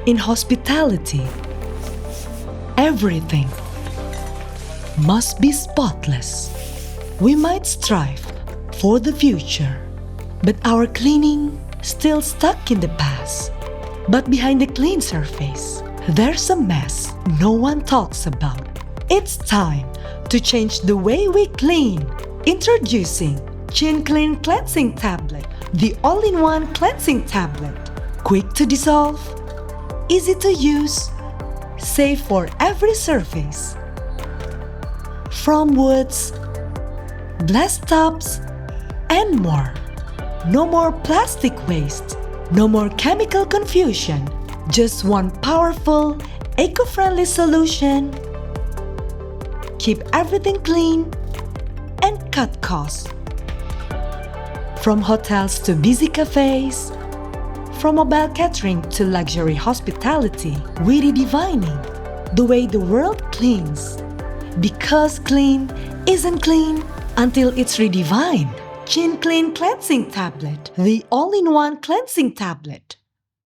In hospitality, everything must be spotless. We might strive for the future, but our cleaning still stuck in the past. But behind the clean surface, there's a mess no one talks about. It's time to change the way we clean. Introducing CINKLIN Cleansing Tablet, the all-in-one cleansing tablet. Quick to dissolve, easy to use, safe for every surface. From woods, glass tops, and more. No more plastic waste, no more chemical confusion. Just one powerful, eco-friendly solution. Keep everything clean and cut costs. From hotels to busy cafes, from mobile catering to luxury hospitality, we're redefining the way the world cleans. Because clean isn't clean until it's redefined. CINKLIN Cleansing Tablet, the all-in-one cleansing tablet.